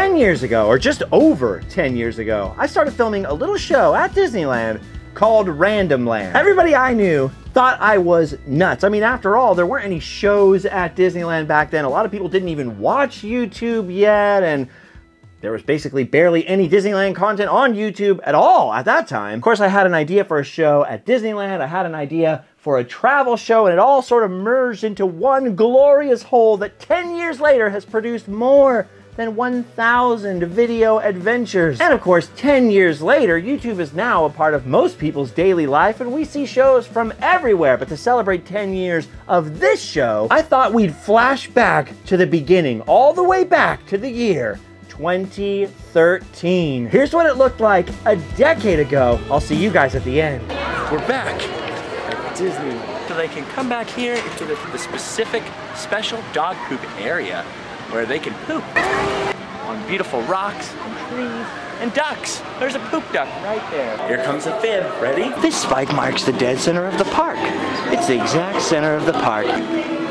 10 years ago, or just over 10 years ago, I started filming a little show at Disneyland called Random Land. Everybody I knew thought I was nuts. I mean, after all, there weren't any shows at Disneyland back then. A lot of people didn't even watch YouTube yet, and there was basically barely any Disneyland content on YouTube at all at that time. Of course, I had an idea for a show at Disneyland. I had an idea for a travel show, and it all sort of merged into one glorious whole that 10 years later has produced more than 1,000 video adventures. And of course, 10 years later, YouTube is now a part of most people's daily life, and we see shows from everywhere. But to celebrate 10 years of this show, I thought we'd flash back to the beginning, all the way back to the year 2013. Here's what it looked like a decade ago. I'll see you guys at the end. We're back at Disney. So they can come back here into the specific special dog poop area where they can poop on beautiful rocks and trees and ducks. There's a poop duck right there. Here comes a fib. Ready? This spike marks the dead center of the park. It's the exact center of the park.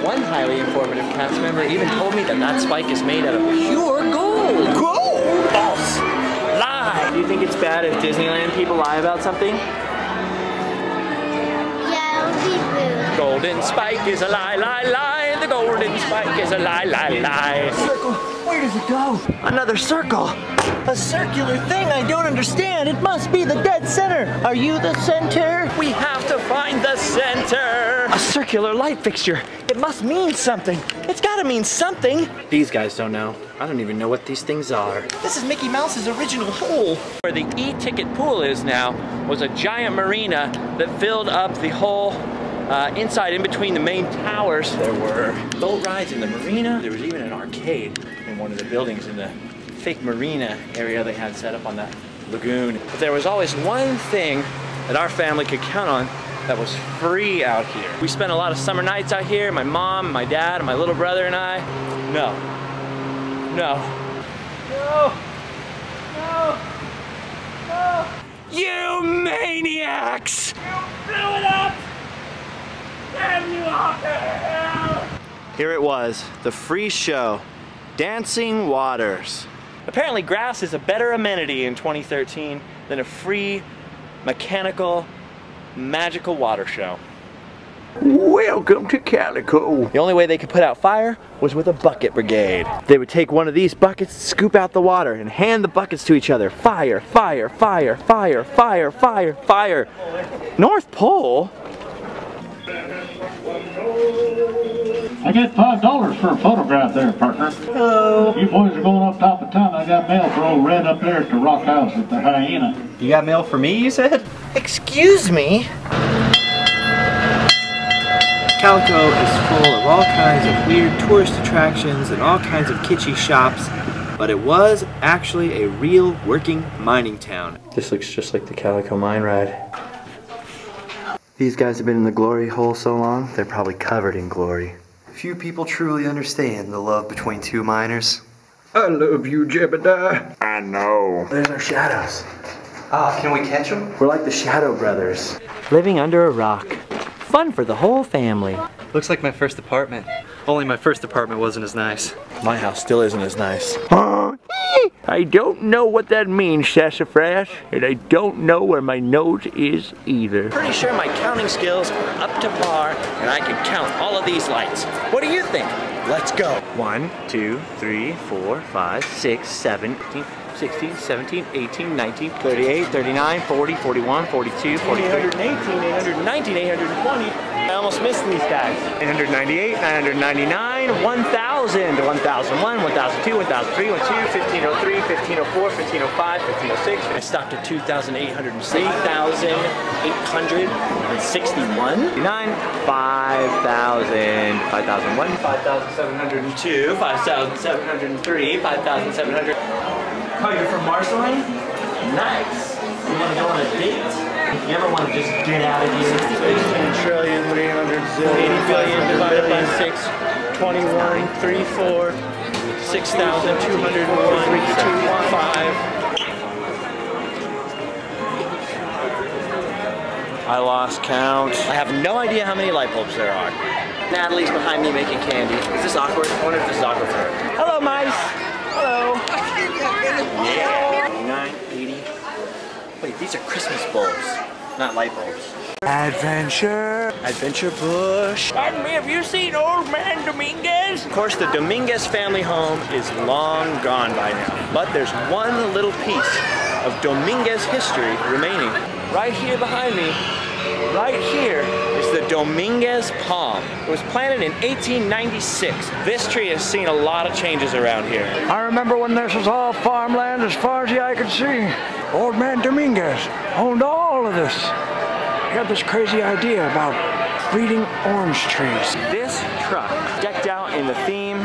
One highly informative cast member even told me that that spike is made out of pure gold. Gold? False. Lie. Do you think it's bad if Disneyland people lie about something? Yeah, it would be rude. Golden spike is a lie, lie, lie. The golden spike is a lie, lie, lie. Circle, where does it go? Another circle. A circular thing I don't understand. It must be the dead center. Are you the center? We have to find the center. A circular light fixture. It must mean something. It's gotta mean something. These guys don't know. I don't even know what these things are. This is Mickey Mouse's original hole. Where the e-ticket pool is now was a giant marina that filled up the whole inside in between the main towers. There were boat rides in the marina. There was even an arcade in one of the buildings in the fake marina area they had set up on that lagoon. But there was always one thing that our family could count on that was free out here. We spent a lot of summer nights out here, my mom, my dad, and my little brother and I. No. No. No. No. No. You maniacs! You blew it up! Damn you all to hell! Here it was, the free show, Dancing Waters. Apparently grass is a better amenity in 2013 than a free, mechanical, magical water show. Welcome to Calico. The only way they could put out fire was with a bucket brigade. They would take one of these buckets, scoop out the water, and hand the buckets to each other. Fire, fire, fire, fire, fire, fire, fire. North Pole? I get $5 for a photograph there, partner. Hello. You boys are going up top of town. I got mail for old Red up there at the Rock House at the Hyena. You got mail for me, you said? Excuse me? Calico is full of all kinds of weird tourist attractions and all kinds of kitschy shops, but it was actually a real working mining town. This looks just like the Calico mine ride. These guys have been in the glory hole so long, they're probably covered in glory. Few people truly understand the love between two miners. I love you, Jebediah. I know. There's our shadows. Ah, can we catch them? We're like the Shadow Brothers. Living under a rock. Fun for the whole family. Looks like my first apartment. Only my first apartment wasn't as nice. My house still isn't as nice. I don't know what that means, Sassafras, and I don't know where my nose is either. Pretty sure my counting skills are up to par, and I can count all of these lights. What do you think? Let's go. 1, 2, 3, 4, 5, 6, 7, 18, 16, 17, 18, 19, 38, 39, 40, 41, 42, 43, 818, 819, 820. I almost missed these guys. 898, 999, 1,000, 1001, 1002, 1003, 1503, 1504, 1505, 1506. I stopped at 2,800, 8,861, 9, 5,000, 5,001, 5,702, 5,703, 5,700. Oh, you're from Marceline? Nice. You want to go on a date? You ever want to just get out of here? 16 trillion, 300 zillion, 80 billion divided by 6, 21, 34, 6,201, 325. I lost count. I have no idea how many light bulbs there are. Natalie's behind me making candy. Is this awkward? I wonder if this is awkward for her. Hello, mice. Hello. these are Christmas bulbs, not light bulbs. Adventure Bush. Pardon me, have you seen Old Man Dominguez? Of course, the Dominguez family home is long gone by now, but there's one little piece of Dominguez history remaining. Right here behind me, right here, is the Dominguez palm. It was planted in 1896. This tree has seen a lot of changes around here. I remember when this was all farmland as far as the eye could see. Old Man Dominguez owned all of this. He had this crazy idea about breeding orange trees. This truck, decked out in the theme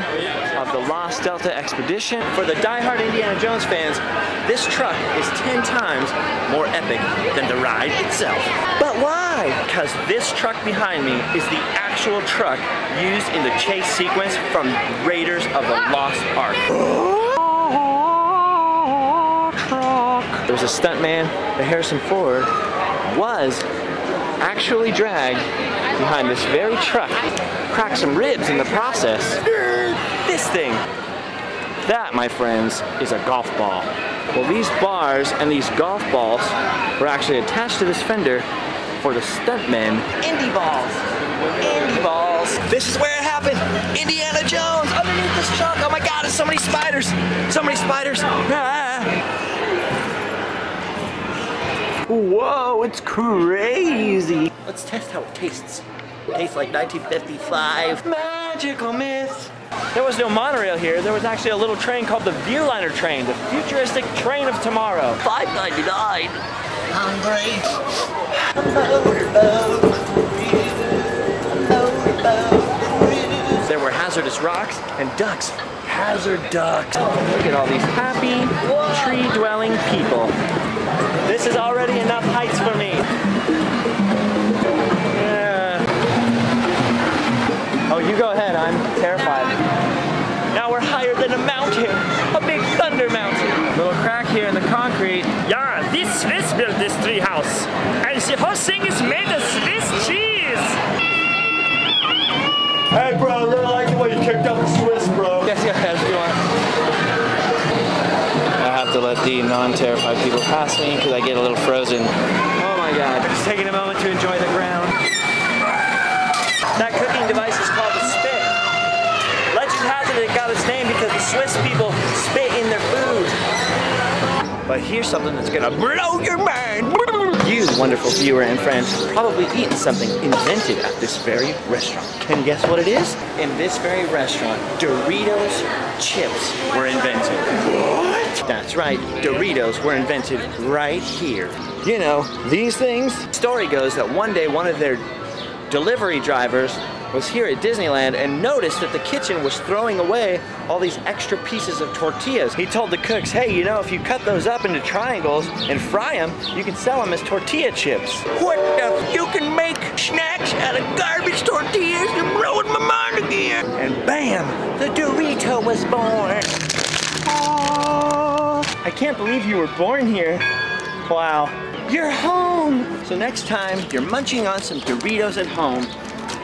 of the Lost Delta expedition. For the die-hard Indiana Jones fans, this truck is 10 times more epic than the ride itself. But why? Because this truck behind me is the actual truck used in the chase sequence from Raiders of the Lost Ark. There was a stuntman that Harrison Ford was actually dragged behind this very truck, cracked some ribs in the process. This thing, that, my friends, is a golf ball. Well, these bars and these golf balls were actually attached to this fender for the stuntmen. Indy balls. Indy balls. This is where it happened. Indiana Jones underneath this truck. Oh my God, there's so many spiders. So many spiders. Ah. Whoa, it's crazy. Let's test how it tastes. It tastes like 1955. Magical myth. There was no monorail here. There was actually a little train called the Viewliner train, the futuristic train of tomorrow. $5.99. Hungry. There were hazardous rocks and ducks. Hazard ducks. Look at all these happy, tree-dwelling people. This is already enough heights for me. Yeah. Oh, you go ahead. I'm terrified. Now we're higher than a mountain. A big thunder mountain. Little crack here in the concrete. Yeah, this Swiss built this tree house. And the whole thing is made of Swiss cheese. Hey, bro, I really like the way you kicked up the Swiss, bro. Yes, you want. I have to let the non-terrified people pass me because I get a little frozen. Oh my God. Just taking a moment to enjoy the ground. That cooking device is called a spit. Legend has it got its name because the Swiss people spit in their food. But here's something that's gonna blow your mind. You, wonderful viewer and friend, probably eaten something invented at this very restaurant. Can you guess what it is? In this very restaurant, Doritos chips were invented. What? That's right, Doritos were invented right here. You know, these things. Story goes that one day one of their delivery drivers was here at Disneyland and noticed that the kitchen was throwing away all these extra pieces of tortillas. He told the cooks, hey, you know, if you cut those up into triangles and fry them, you can sell them as tortilla chips. What the? You can make snacks out of garbage tortillas? You're blowing my mind again. And bam, the Dorito was born. Oh, I can't believe you were born here. Wow. You're home. So next time you're munching on some Doritos at home,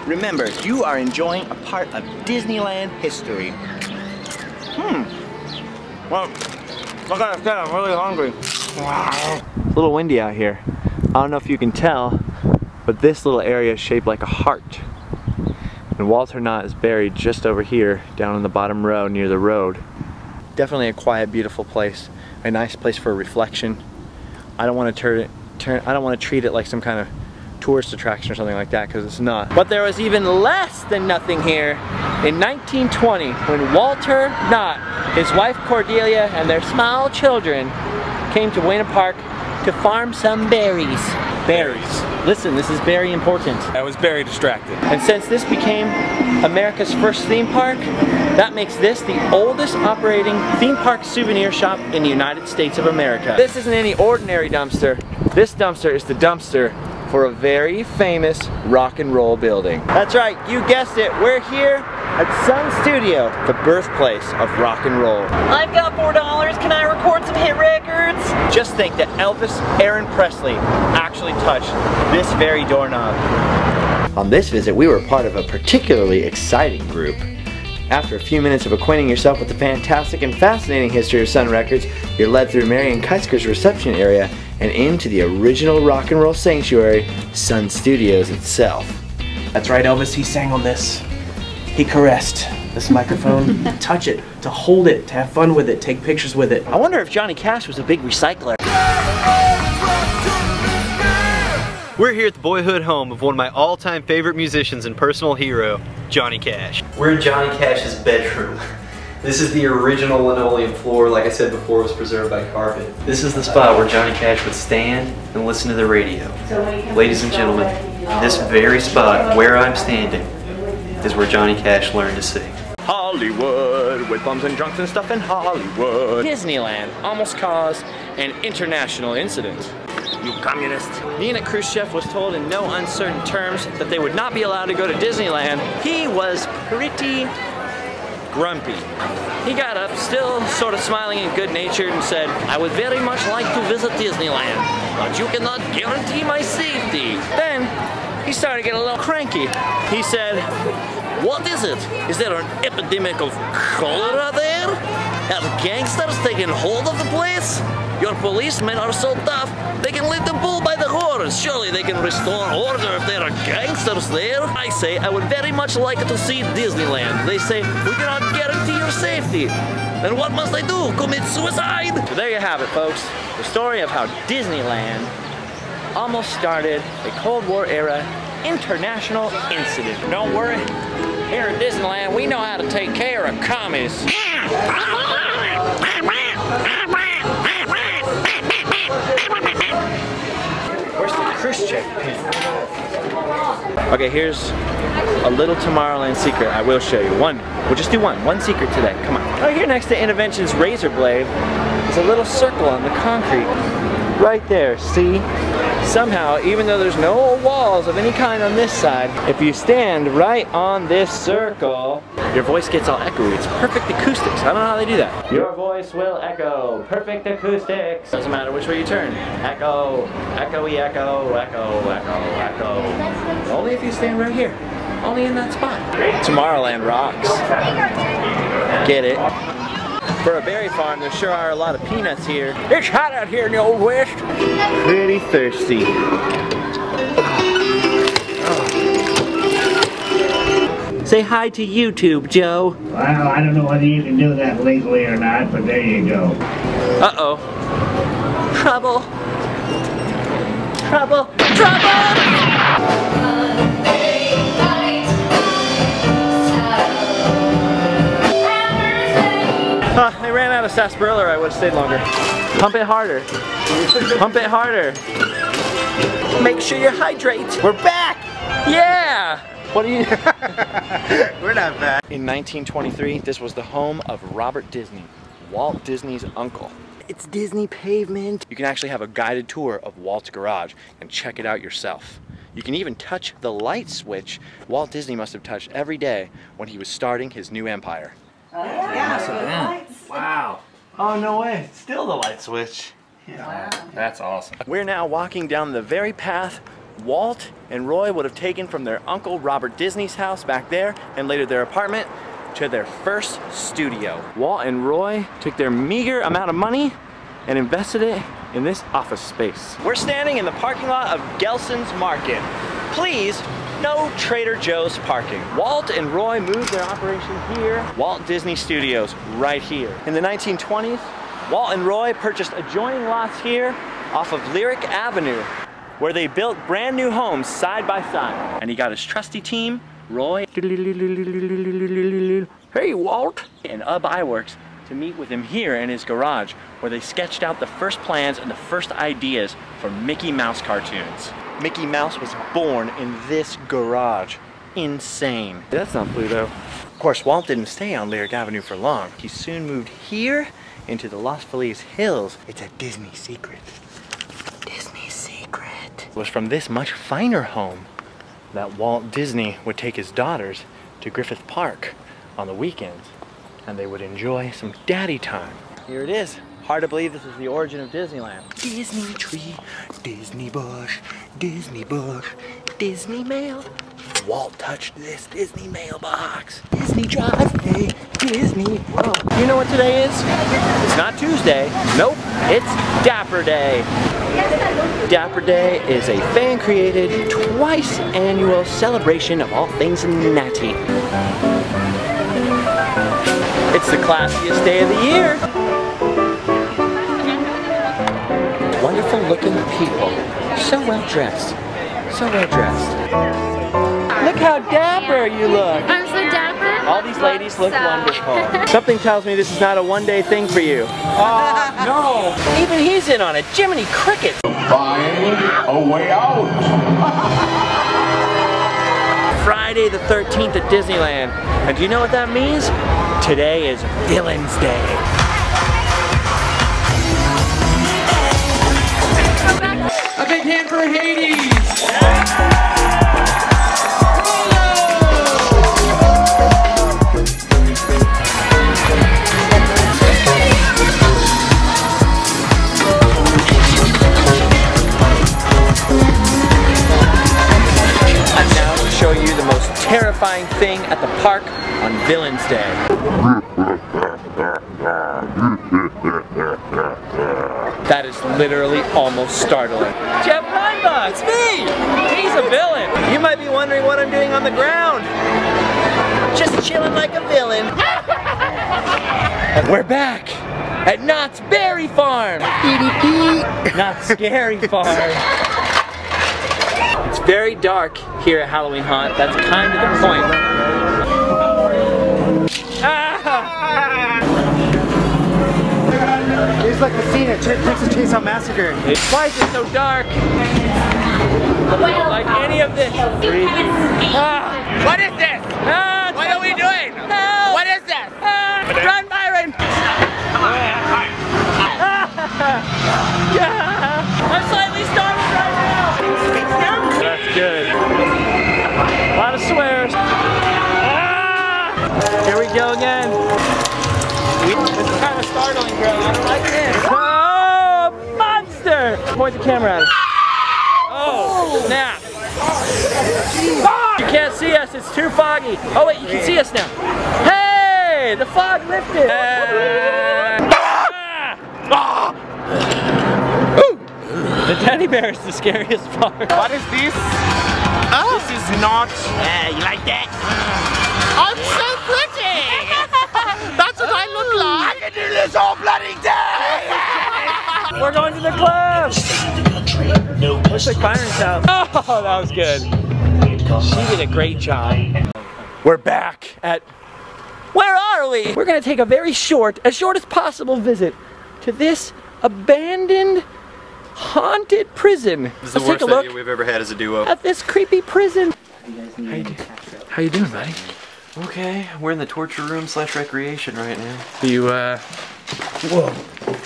remember, you are enjoying a part of Disneyland history. Well, like I said, I'm really hungry. Wow. It's a little windy out here. I don't know if you can tell, but this little area is shaped like a heart. And Walter Knott is buried just over here, down in the bottom row near the road. Definitely a quiet, beautiful place. A nice place for reflection. I don't want to treat it like some kind of tourist attraction or something like that, because it's not. But there was even less than nothing here in 1920 when Walter Knott, his wife Cordelia, and their small children came to Wayne Park to farm some berries. Berries. Listen, this is very important. I was very distracted. And since this became America's first theme park, that makes this the oldest operating theme park souvenir shop in the United States of America. This isn't any ordinary dumpster. This dumpster is the dumpster for a very famous rock and roll building. That's right, you guessed it. We're here at Sun Studio, the birthplace of rock and roll. I've got $4. Can I record some hit records? Just think that Elvis Aaron Presley actually touched this very doorknob. On this visit, we were part of a particularly exciting group. After a few minutes of acquainting yourself with the fantastic and fascinating history of Sun Records, you're led through Marion Keitzker's reception area and into the original rock and roll sanctuary, Sun Studios itself. That's right, Elvis, he sang on this. He caressed this microphone, touch it, to hold it, to have fun with it, take pictures with it. I wonder if Johnny Cash was a big recycler. We're here at the boyhood home of one of my all-time favorite musicians and personal hero, Johnny Cash. We're in Johnny Cash's bedroom. This is the original linoleum floor, like I said before, was preserved by carpet. This is the spot where Johnny Cash would stand and listen to the radio. Ladies and gentlemen, this very spot where I'm standing is where Johnny Cash learned to sing. Hollywood, with bums and drunks and stuff in Hollywood. Disneyland almost caused an international incident. You communist. Nina Khrushchev was told in no uncertain terms that they would not be allowed to go to Disneyland. He was pretty grumpy. He got up, still sort of smiling and good-natured, and said, "I would very much like to visit Disneyland, but you cannot guarantee my safety." Then he started to get a little cranky. He said, "What is it? Is there an epidemic of cholera there? Have gangsters taken hold of the place? Your policemen are so tough, they can lead the bull by the horns. Surely they can restore order if there are gangsters there." I say, "I would very much like to see Disneyland." They say, "We cannot guarantee your safety." Then what must I do? Commit suicide? So there you have it, folks. The story of how Disneyland almost started a Cold War era international incident. Don't worry, here at Disneyland, we know how to take care of commies. Where's the Khrushchev pin? Okay, here's a little Tomorrowland secret I will show you. One. We'll just do one secret today. Come on. Right here next to Intervention's razor blade is a little circle on the concrete. Right there, see? Somehow, even though there's no walls of any kind on this side, if you stand right on this circle, your voice gets all echoey. It's perfect acoustics. I don't know how they do that. Your voice will echo. Perfect acoustics. Doesn't matter which way you turn. Echo, echoey, echo, echo, echo, echo. Only if you stand right here. Only in that spot. Tomorrowland rocks. Get it? For a berry farm, there sure are a lot of peanuts here. It's hot out here in the Old West. Pretty thirsty. Oh. Say hi to YouTube, Joe. Well, I don't know whether you can do that legally or not, but there you go. Uh-oh. Trouble. Trouble. Trouble! I ran out of sarsaparilla, or I would have stayed longer. Pump it harder. Pump it harder. Make sure you hydrate. We're back! Yeah! What are you... We're not back. In 1923, this was the home of Robert Disney, Walt Disney's uncle. It's Disney pavement. You can actually have a guided tour of Walt's garage and check it out yourself. You can even touch the light switch Walt Disney must have touched every day when he was starting his new empire. Yeah. Wow. Oh, no way. Still the light switch. Yeah. Wow. That's awesome. We're now walking down the very path Walt and Roy would have taken from their uncle Robert Disney's house back there and later their apartment to their first studio. Walt and Roy took their meager amount of money and invested it in this office space. We're standing in the parking lot of Gelson's Market. Please, no Trader Joe's parking. Walt and Roy moved their operation here. Walt Disney Studios, right here. In the 1920s, Walt and Roy purchased adjoining lots here off of Lyric Avenue, where they built brand new homes side by side. And he got his trusty team, Roy, hey Walt, and Ub Iwerks to meet with him here in his garage, where they sketched out the first plans and the first ideas for Mickey Mouse cartoons. Mickey Mouse was born in this garage. Insane. That's not Pluto. Of course, Walt didn't stay on Lyric Avenue for long. He soon moved here into the Los Feliz Hills. It's a Disney secret. Disney secret. It was from this much finer home that Walt Disney would take his daughters to Griffith Park on the weekends, and they would enjoy some daddy time. Here it is. Hard to believe this is the origin of Disneyland. Disney tree, Disney bush, Disney mail? Walt touched this Disney mailbox. Disney Drive, hey, Disney World. You know what today is? It's not Tuesday. Nope, it's Dapper Day. Dapper Day is a fan-created, twice annual celebration of all things natty. It's the classiest day of the year. Wonderful looking people. So well dressed. So well dressed. Look how dapper you look. I'm so dapper. All these ladies look wonderful. Something tells me this is not a one-day thing for you. No. Even he's in on it. Jiminy Cricket. Find a way out. Friday the 13th at Disneyland. And do you know what that means? Today is Villains Day. A big hand for Hades! I'm now to show you the most terrifying thing at the park on Villains Day. That is literally almost startling. Jeff Reinbach! It's me! He's a villain! You might be wondering what I'm doing on the ground. Just chilling like a villain. We're back at Knott's Berry Farm! Not Scary Farm. It's very dark here at Halloween Haunt. That's kind of the point. It's like the scene at Texas Chainsaw Massacre. Why is it so dark? Like any of this. What is this? What are we doing? What is this? Run, Byron! I'm slightly startled right now. That's good. A lot of swears. Here we go again. This is kind of startling, bro. I don't like this. Oh, monster! Point the camera at us. Oh, snap. You can't see us, it's too foggy. Oh wait, you can see us now. Hey, the fog lifted. The teddy bear is the scariest part. What is this? This is not... you like that? I'm so pretty! That's what I look like! I can do this all bloody day! We're going to the club! Looks like Byron's house. Oh, that was good. She did a great job. We're back at... Where are we? We're gonna take a very short, as short as possible visit to this abandoned, haunted prison. This is the worst idea we've ever had as a duo. At this creepy prison. How you doing, buddy? Okay, we're in the torture room / recreation right now. You, whoa.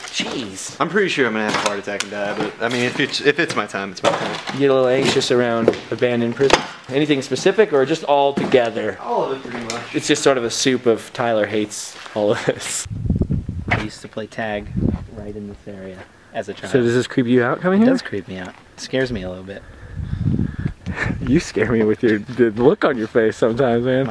Jeez. I'm pretty sure I'm gonna have a heart attack and die, but I mean, if it's my time, it's my time. You get a little anxious around abandoned prison? Anything specific or just all together? All of it, pretty much. It's just sort of a soup of Tyler hates all of this. I used to play tag right in this area as a child. So does this creep you out coming here? It does creep me out. It scares me a little bit. You scare me with the look on your face sometimes, man.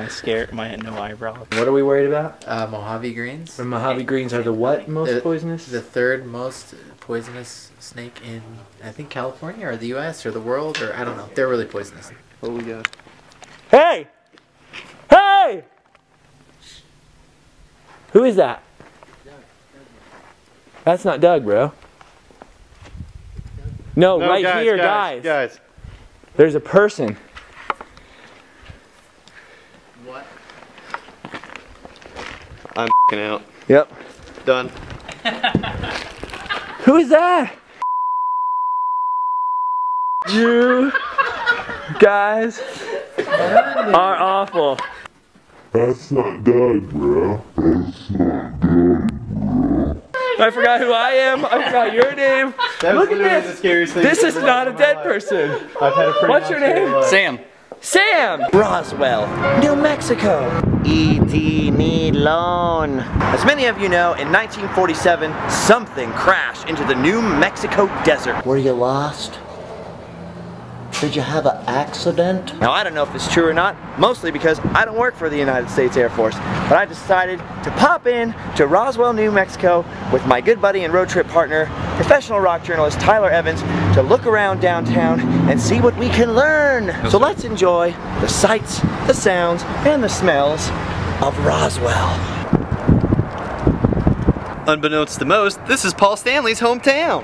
My no eyebrow. What are we worried about? Mojave greens. The Mojave greens are the what most poisonous? The third most poisonous snake in, I think, California or the U.S. or the world, or I don't know. They're really poisonous. What we got? Hey! Hey! Who is that? That's not Doug, bro. No, right guys, here, guys. There's a person. What? I'm f***ing out. Yep. Done. Who is that? You guys are awful. That's not Doug, bro. That's not Doug, bro. I forgot who I am. I forgot your name. Look at this. The scariest thing This is not a dead person. I've had a pretty What's your name? Sam. Sam! Roswell, New Mexico. E.T. Nilon. As many of you know, in 1947, something crashed into the New Mexico desert. Were you lost? Did you have an accident? Now I don't know if it's true or not, mostly because I don't work for the United States Air Force, but I decided to pop in to Roswell, New Mexico with my good buddy and road trip partner, professional rock journalist Tyler Evans, to look around downtown and see what we can learn. So let's enjoy the sights, the sounds, and the smells of Roswell. Unbeknownst to most, this is Paul Stanley's hometown.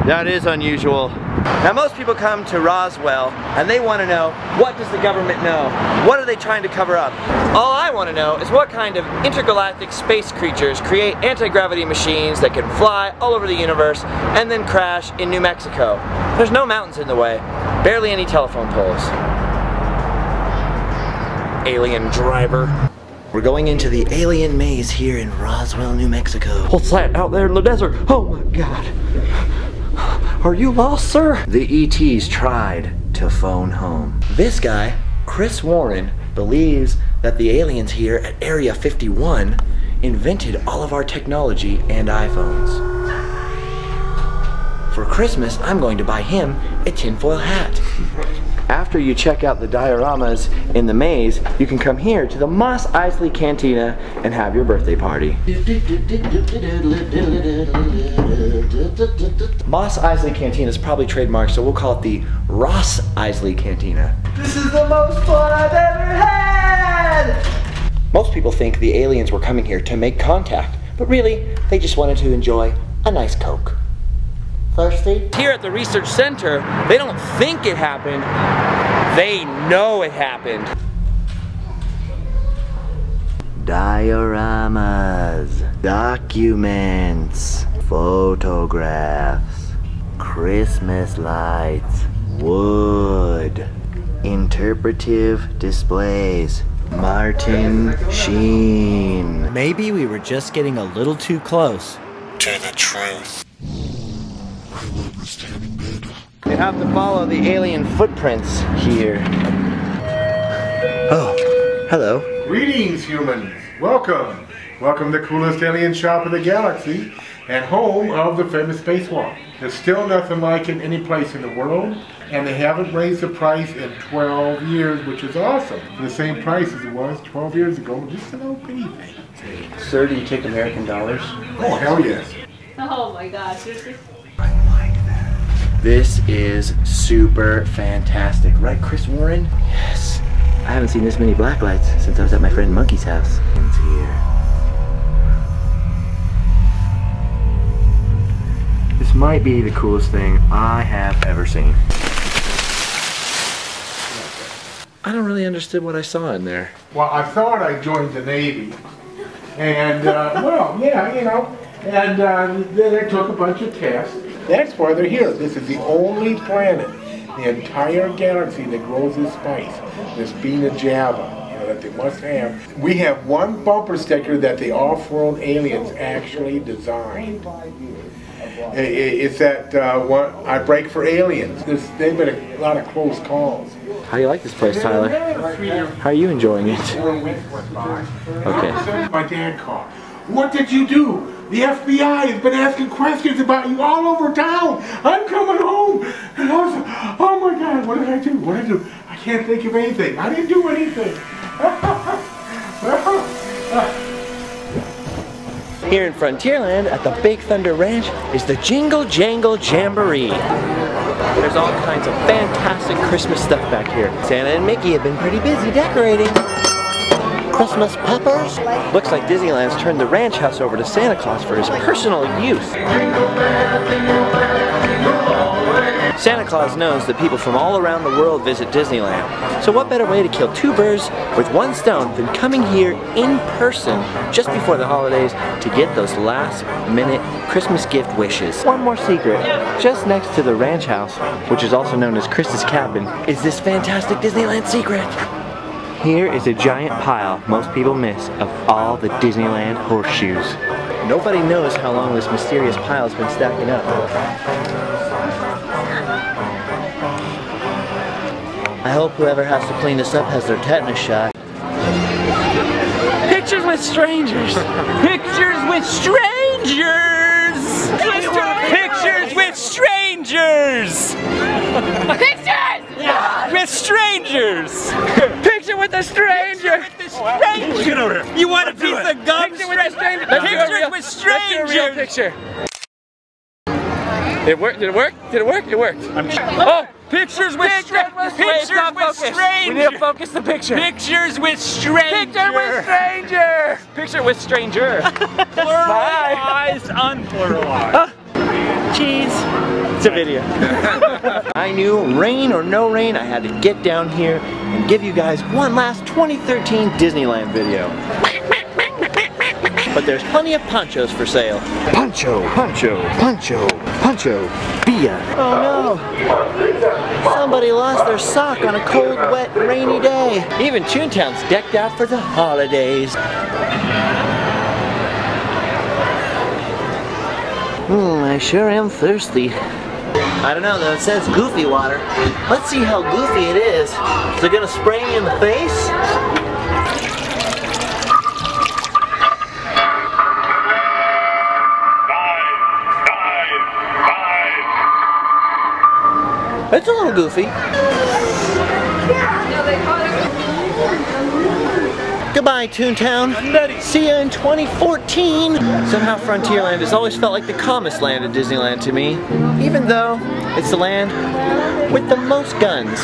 That is unusual. Now most people come to Roswell and they want to know, what does the government know? What are they trying to cover up? All I want to know is what kind of intergalactic space creatures create anti-gravity machines that can fly all over the universe and then crash in New Mexico. There's no mountains in the way, barely any telephone poles. Alien driver. We're going into the alien maze here in Roswell, New Mexico. What's that out there in the desert? Oh my God. Are you lost, sir? The ETs tried to phone home. This guy, Chris Warren, believes that the aliens here at Area 51 invented all of our technology and iPhones. For Christmas, I'm going to buy him a tinfoil hat. After you check out the dioramas in the maze, you can come here to the Mos Eisley Cantina and have your birthday party. Mos Eisley Cantina is probably trademarked, so we'll call it the Ross Eisley Cantina. This is the most fun I've ever had! Most people think the aliens were coming here to make contact, but really, they just wanted to enjoy a nice Coke. Thirsty? Here at the research center, they don't think it happened, they know it happened. Dioramas, documents, photographs, Christmas lights, wood, interpretive displays, Martin Sheen. Maybe we were just getting a little too close to the truth. You have to follow the alien footprints here. Oh, hello. Greetings, humans. Welcome. Welcome to the coolest alien shop in the galaxy and home of the famous spacewalk. There's still nothing like it any place in the world, and they haven't raised the price in 12 years, which is awesome. For the same price as it was 12 years ago, just an old penny thing. Sir, do you take American dollars? Oh, hell yes. Oh my gosh. This is super fantastic, right, Chris Warren? Yes. I haven't seen this many black lights since I was at my friend Monkey's house. It's here. This might be the coolest thing I have ever seen. I don't really understand what I saw in there. Well, I thought I joined the Navy. And, well, yeah, you know. And then I took a bunch of tests. That's why they're here. This is the only planet in the entire galaxy that grows this spice, this bean of Java, you know, that they must have. We have one bumper sticker that the off-world aliens actually designed. It's that one, I break for aliens. They've been a lot of close calls. How do you like this place, Tyler? How are you enjoying it? Okay. My dad called. What did you do? The FBI has been asking questions about you all over town. I'm coming home. And I was like, oh my God, what did I do? What did I do? I can't think of anything. I didn't do anything. Here in Frontierland at the Big Thunder Ranch is the Jingle Jangle Jamboree. There's all kinds of fantastic Christmas stuff back here. Santa and Mickey have been pretty busy decorating. Christmas peppers? Looks like Disneyland's turned the ranch house over to Santa Claus for his personal use. Santa Claus knows that people from all around the world visit Disneyland. So what better way to kill two birds with one stone than coming here in person just before the holidays to get those last minute Christmas gift wishes. One more secret. Just next to the ranch house, which is also known as Chris's cabin, is this fantastic Disneyland secret. Here is a giant pile most people miss of all the Disneyland horseshoes. Nobody knows how long this mysterious pile has been stacking up. I hope whoever has to clean this up has their tetanus shot. Pictures with strangers! Pictures with strangers! Pictures with strangers! Pictures! Yeah. With strangers! Picture with a stranger! Get over here. You want a piece of gum? Picture with a stranger! Pictures with strangers! Let's do a real picture. It worked? Did it work? Did it work? It worked. Oh! Pictures with strangers! Pictures with strangers! We need to focus the picture. Pictures with stranger! Picture with stranger! Picture with stranger! Pluralized, unpluralized. Cheese. It's a video. I knew, rain or no rain, I had to get down here and give you guys one last 2013 Disneyland video. But there's plenty of ponchos for sale. Poncho, poncho, poncho, poncho, Bia. Oh no. Somebody lost their sock on a cold, wet, rainy day. Even Toontown's decked out for the holidays. I sure am thirsty. I don't know though, it says Goofy water. Let's see how goofy it is. Is it gonna spray me in the face? It's a little goofy. Goodbye, Toontown. See ya in 2014. Somehow Frontierland has always felt like the calmest land at Disneyland to me, even though it's the land with the most guns.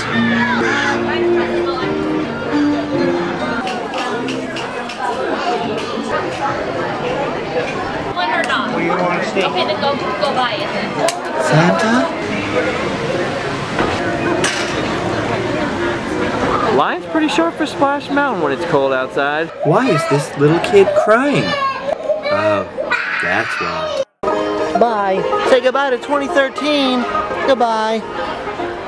One or not? Where you want to stay? Okay, then go buy it then. Santa? Line's pretty short for Splash Mountain when it's cold outside. Why is this little kid crying? Oh, that's why. Bye. Say goodbye to 2013. Goodbye.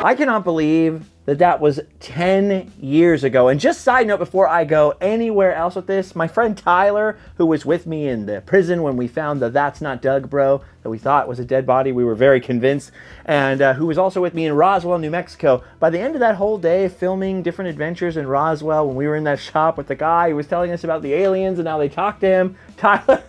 I cannot believe that that was 10 years ago. And just side note before I go anywhere else with this, my friend Tyler, who was with me in the prison when we found the That's Not Doug bro that we thought was a dead body, we were very convinced, and who was also with me in Roswell, New Mexico. By the end of that whole day filming different adventures in Roswell, when we were in that shop with the guy who was telling us about the aliens and how they talked to him, Tyler,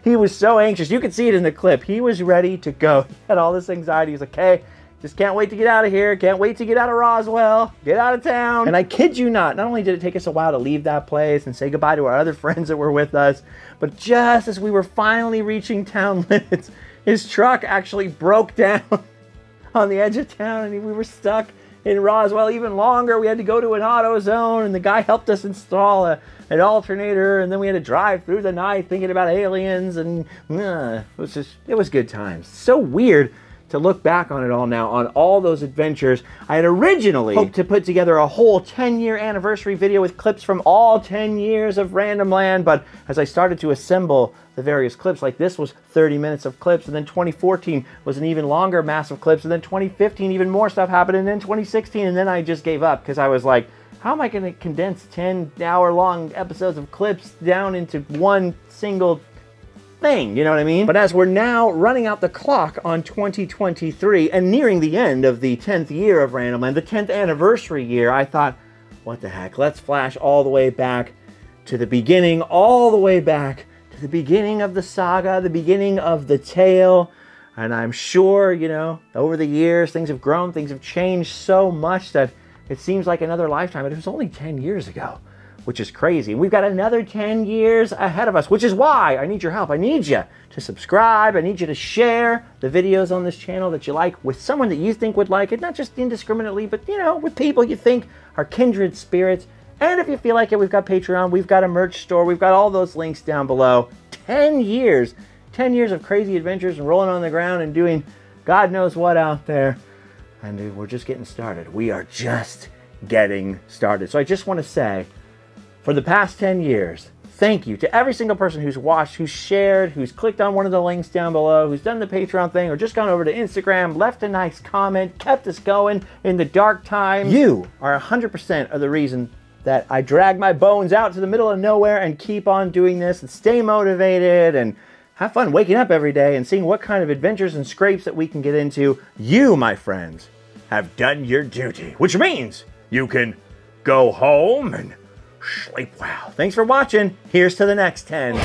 he was so anxious. You could see it in the clip. He was ready to go. He had all this anxiety. He was like, okay, just can't wait to get out of here. Can't wait to get out of Roswell. Get out of town. And I kid you not only did it take us a while to leave that place and say goodbye to our other friends that were with us, but just as we were finally reaching town limits, his truck actually broke down on the edge of town and we were stuck in Roswell even longer. We had to go to an AutoZone and the guy helped us install an alternator, and then we had to drive through the night thinking about aliens, and it was good times. So weird to look back on it all now, on all those adventures. I had originally hoped to put together a whole 10-year anniversary video with clips from all 10 years of Randomland, but as I started to assemble the various clips, like this was 30 minutes of clips, and then 2014 was an even longer mass of clips, and then 2015 even more stuff happened, and then 2016, and then I just gave up because I was like, how am I going to condense 10-hour-long episodes of clips down into one single thing, you know what I mean? But as we're now running out the clock on 2023 and nearing the end of the 10th year of Randomland, the 10th anniversary year, I thought, what the heck, let's flash all the way back to the beginning, all the way back to the beginning of the saga, the beginning of the tale. And I'm sure, you know, over the years, things have grown, things have changed so much that it seems like another lifetime, but it was only 10 years ago, which is crazy. We've got another 10 years ahead of us, which is why I need your help. I need you to subscribe. I need you to share the videos on this channel that you like with someone that you think would like it, not just indiscriminately, but, you know, with people you think are kindred spirits. And if you feel like it, we've got Patreon, we've got a merch store, we've got all those links down below. 10 years of crazy adventures and rolling on the ground and doing God knows what out there. And we're just getting started. We are just getting started. So I just want to say, for the past 10 years, thank you to every single person who's watched, who's shared, who's clicked on one of the links down below, who's done the Patreon thing, or just gone over to Instagram, left a nice comment, kept us going in the dark times. You are 100% of the reason that I drag my bones out to the middle of nowhere and keep on doing this and stay motivated and have fun waking up every day and seeing what kind of adventures and scrapes that we can get into. You, my friends, have done your duty, which means you can go home and sleep well. Thanks for watching. Here's to the next 10.